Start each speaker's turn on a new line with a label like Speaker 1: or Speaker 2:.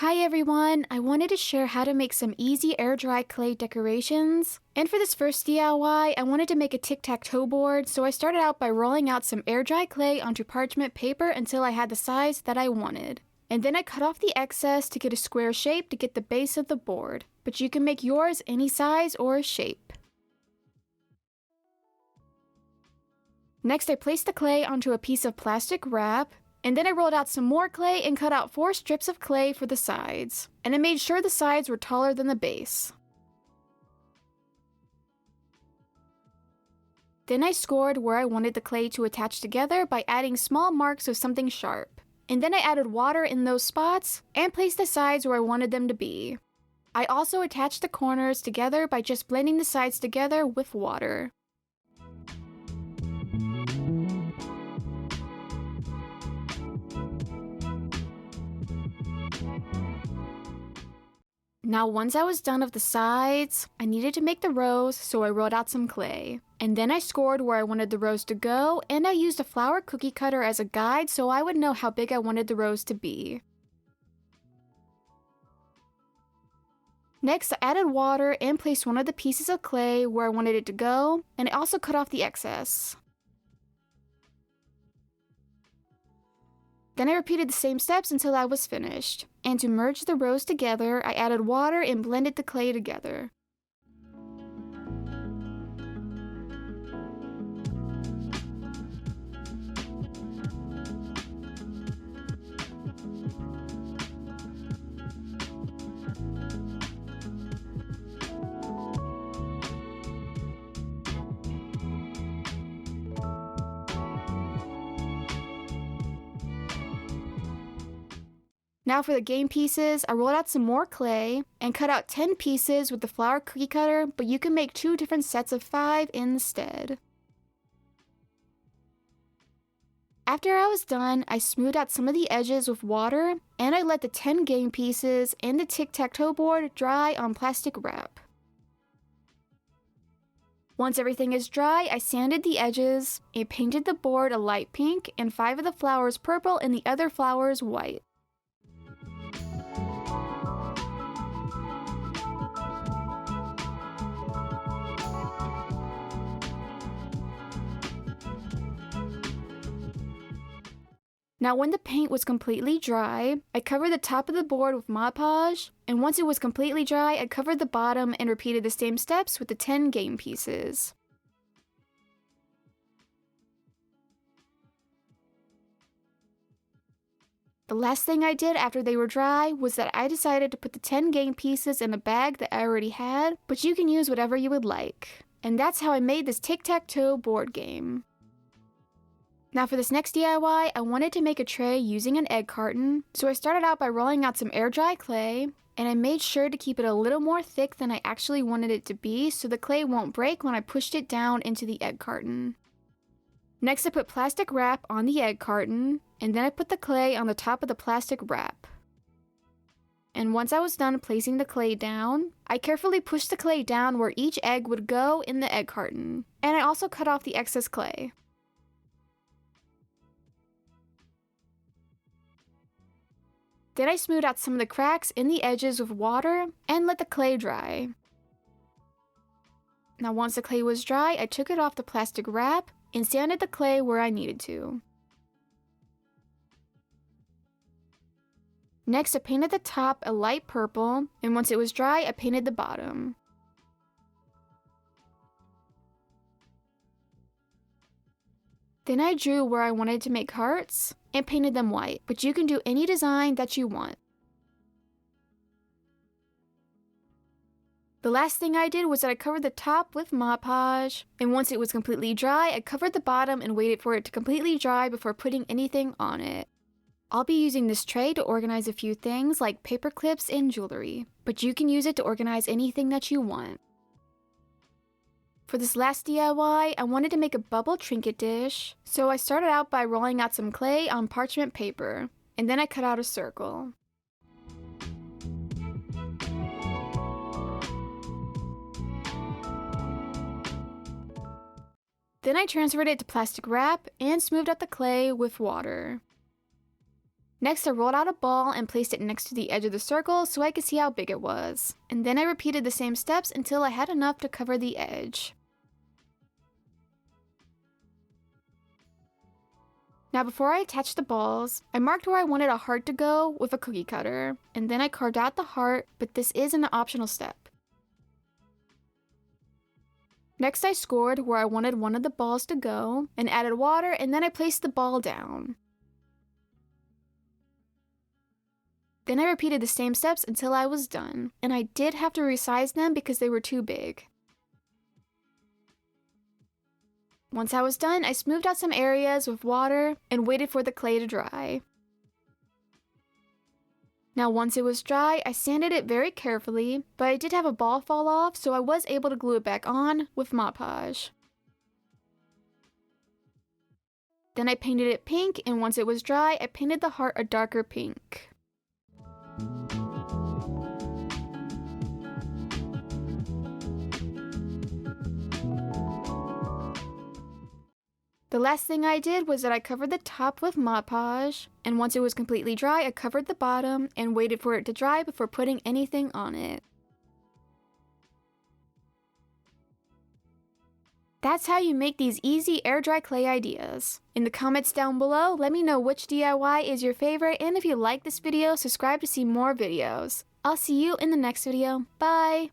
Speaker 1: Hi everyone! I wanted to share how to make some easy air-dry clay decorations. And for this first DIY, I wanted to make a tic-tac-toe board, so I started out by rolling out some air-dry clay onto parchment paper until I had the size that I wanted. And then I cut off the excess to get a square shape to get the base of the board. But you can make yours any size or shape. Next, I placed the clay onto a piece of plastic wrap. And then I rolled out some more clay and cut out 4 strips of clay for the sides. And I made sure the sides were taller than the base. Then I scored where I wanted the clay to attach together by adding small marks of something sharp. And then I added water in those spots and placed the sides where I wanted them to be. I also attached the corners together by just blending the sides together with water. Now once I was done of the sides, I needed to make the rows, so I rolled out some clay. And then I scored where I wanted the rows to go, and I used a flour cookie cutter as a guide so I would know how big I wanted the rows to be. Next, I added water and placed one of the pieces of clay where I wanted it to go, and I also cut off the excess. Then I repeated the same steps until I was finished. And to merge the rows together, I added water and blended the clay together. Now for the game pieces, I rolled out some more clay and cut out 10 pieces with the flour cookie cutter, but you can make 2 different sets of 5 instead. After I was done, I smoothed out some of the edges with water, and I let the 10 game pieces and the tic-tac-toe board dry on plastic wrap. Once everything is dry, I sanded the edges and painted the board a light pink and 5 of the flowers purple and the other flowers white. Now when the paint was completely dry, I covered the top of the board with Mod Podge, and once it was completely dry, I covered the bottom and repeated the same steps with the 10 game pieces. The last thing I did after they were dry was that I decided to put the 10 game pieces in a bag that I already had, but you can use whatever you would like. And that's how I made this tic-tac-toe board game. Now for this next DIY, I wanted to make a tray using an egg carton, so I started out by rolling out some air-dry clay, and I made sure to keep it a little more thick than I actually wanted it to be so the clay won't break when I pushed it down into the egg carton. Next I put plastic wrap on the egg carton, and then I put the clay on the top of the plastic wrap. And once I was done placing the clay down, I carefully pushed the clay down where each egg would go in the egg carton, and I also cut off the excess clay. Then I smoothed out some of the cracks in the edges with water and let the clay dry. Now once the clay was dry, I took it off the plastic wrap and sanded the clay where I needed to. Next, I painted the top a light purple, and once it was dry, I painted the bottom. Then I drew where I wanted to make hearts and painted them white, but you can do any design that you want. The last thing I did was that I covered the top with Mod Podge, and once it was completely dry, I covered the bottom and waited for it to completely dry before putting anything on it. I'll be using this tray to organize a few things like paper clips and jewelry, but you can use it to organize anything that you want. For this last DIY, I wanted to make a bubble trinket dish, so I started out by rolling out some clay on parchment paper, and then I cut out a circle. Then I transferred it to plastic wrap and smoothed out the clay with water. Next, I rolled out a ball and placed it next to the edge of the circle so I could see how big it was. And then I repeated the same steps until I had enough to cover the edge. Now before I attached the balls, I marked where I wanted a heart to go with a cookie cutter, and then I carved out the heart, but this is an optional step. Next I scored where I wanted one of the balls to go, and added water, and then I placed the ball down. Then I repeated the same steps until I was done, and I did have to resize them because they were too big. Once I was done, I smoothed out some areas with water and waited for the clay to dry. Now once it was dry, I sanded it very carefully, but I did have a ball fall off, so I was able to glue it back on with Mod Podge. Then I painted it pink, and once it was dry, I painted the heart a darker pink. The last thing I did was that I covered the top with Mod Podge, and once it was completely dry, I covered the bottom and waited for it to dry before putting anything on it. That's how you make these easy air dry clay ideas. In the comments down below, let me know which DIY is your favorite, and if you like this video, subscribe to see more videos. I'll see you in the next video. Bye!